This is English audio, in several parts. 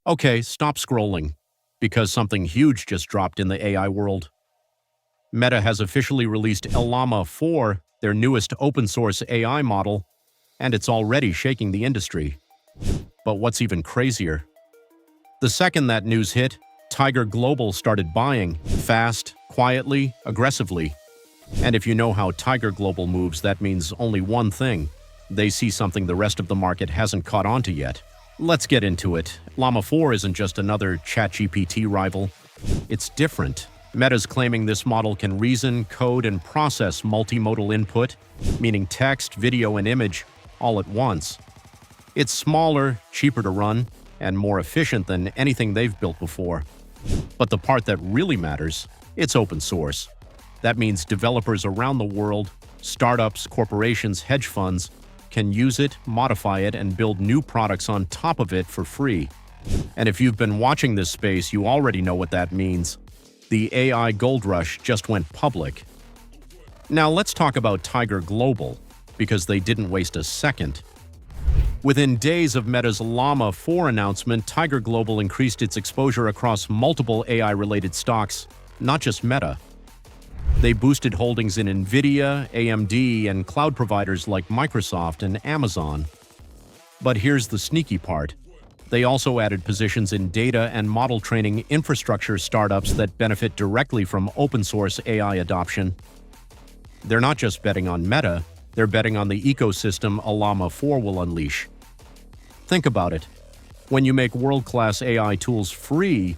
Okay, stop scrolling, because something huge just dropped in the AI world. Meta has officially released LLaMA 4, their newest open-source AI model, and it's already shaking the industry. But what's even crazier? The second that news hit, Tiger Global started buying, fast, quietly, aggressively. And if you know how Tiger Global moves, that means only one thing. They see something the rest of the market hasn't caught on to yet. Let's get into it. LLaMA 4 isn't just another ChatGPT rival. It's different. Meta's claiming this model can reason, code, and process multimodal input, meaning text, video, and image, all at once. It's smaller, cheaper to run, and more efficient than anything they've built before. But the part that really matters, it's open source. That means developers around the world, startups, corporations, hedge funds, can use it, modify it, and build new products on top of it for free. And if you've been watching this space, you already know what that means. The AI gold rush just went public. Now let's talk about Tiger Global, because they didn't waste a second. Within days of Meta's LLaMA 4 announcement, Tiger Global increased its exposure across multiple AI-related stocks, not just Meta. They boosted holdings in NVIDIA, AMD, and cloud providers like Microsoft and Amazon. But here's the sneaky part. They also added positions in data and model training infrastructure startups that benefit directly from open-source AI adoption. They're not just betting on Meta, they're betting on the ecosystem LLaMA 4 will unleash. Think about it. When you make world-class AI tools free,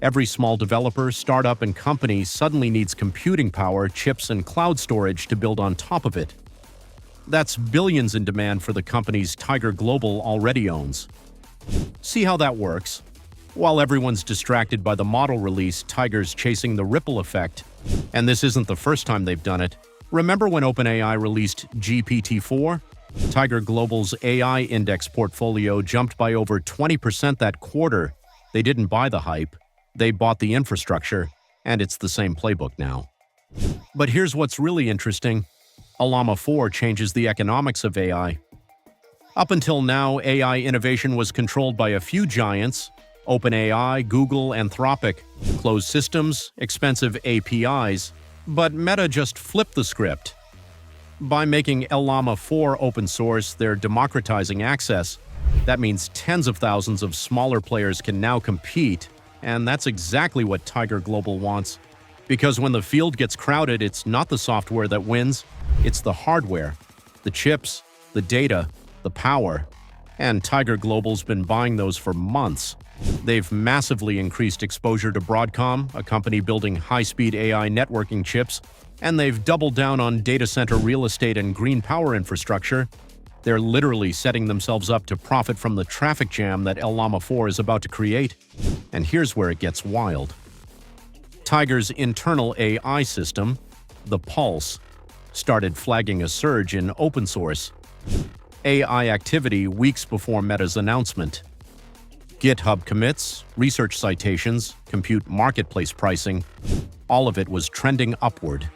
every small developer, startup, and company suddenly needs computing power, chips, and cloud storage to build on top of it. That's billions in demand for the companies Tiger Global already owns. See how that works? While everyone's distracted by the model release, Tiger's chasing the ripple effect. And this isn't the first time they've done it. Remember when OpenAI released GPT-4? Tiger Global's AI index portfolio jumped by over 20% that quarter. They didn't buy the hype. They bought the infrastructure, and it's the same playbook now. But here's what's really interesting. LLaMA 4 changes the economics of AI. Up until now, AI innovation was controlled by a few giants: OpenAI, Google, Anthropic, closed systems, expensive APIs. But Meta just flipped the script. By making LLaMA 4 open source, they're democratizing access. That means tens of thousands of smaller players can now compete, and that's exactly what Tiger Global wants. Because when the field gets crowded, it's not the software that wins, it's the hardware, the chips, the data, the power. And Tiger Global's been buying those for months. They've massively increased exposure to Broadcom, a company building high-speed AI networking chips, and they've doubled down on data center real estate and green power infrastructure. They're literally setting themselves up to profit from the traffic jam that LLaMA 4 is about to create. And here's where it gets wild. Tiger's internal AI system, the Pulse, started flagging a surge in open source AI activity weeks before Meta's announcement. GitHub commits, research citations, compute marketplace pricing, all of it was trending upward.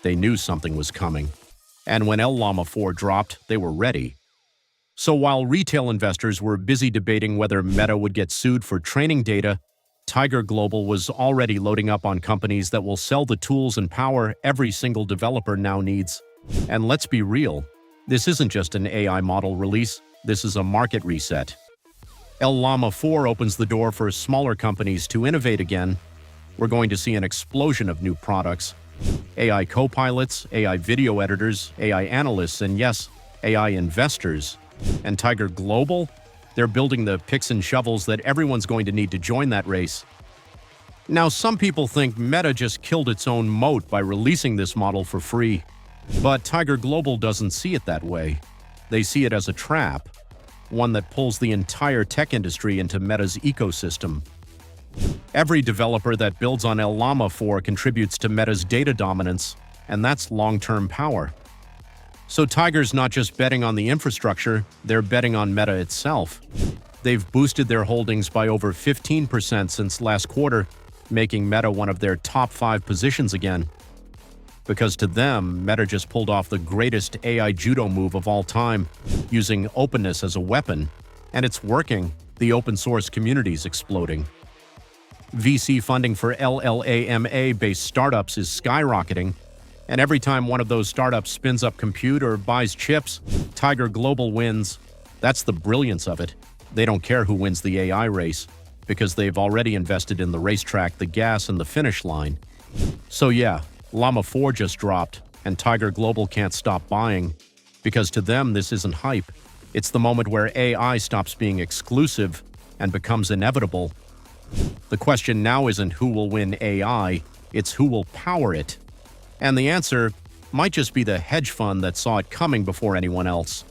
They knew something was coming. And when LLaMA 4 dropped, they were ready. So while retail investors were busy debating whether Meta would get sued for training data, Tiger Global was already loading up on companies that will sell the tools and power every single developer now needs. And let's be real, this isn't just an AI model release, this is a market reset. LLaMA 4 opens the door for smaller companies to innovate again. We're going to see an explosion of new products. AI co-pilots, AI video editors, AI analysts, and yes, AI investors. And Tiger Global? They're building the picks and shovels that everyone's going to need to join that race. Now, some people think Meta just killed its own moat by releasing this model for free. But Tiger Global doesn't see it that way. They see it as a trap, one that pulls the entire tech industry into Meta's ecosystem. Every developer that builds on LLaMA 4 contributes to Meta's data dominance, and that's long-term power. So Tiger's not just betting on the infrastructure, they're betting on Meta itself. They've boosted their holdings by over 15% since last quarter, making Meta one of their top 5 positions again. Because to them, Meta just pulled off the greatest AI judo move of all time, using openness as a weapon. And it's working. The open source community's exploding. VC funding for LLaMA-based startups is skyrocketing, and every time one of those startups spins up compute or buys chips, Tiger Global wins. That's the brilliance of it. They don't care who wins the AI race, because they've already invested in the racetrack, the gas, and the finish line. So yeah, LLaMA 4 just dropped, and Tiger Global can't stop buying, because to them this isn't hype. It's the moment where AI stops being exclusive and becomes inevitable. The question now isn't who will win AI, it's who will power it. And the answer might just be the hedge fund that saw it coming before anyone else.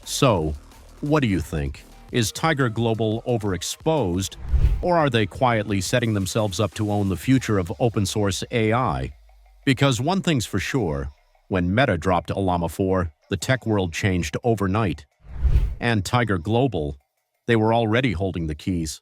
So, what do you think? Is Tiger Global overexposed, or are they quietly setting themselves up to own the future of open-source AI? Because one thing's for sure, when Meta dropped LLaMA 4, the tech world changed overnight. And Tiger Global, they were already holding the keys.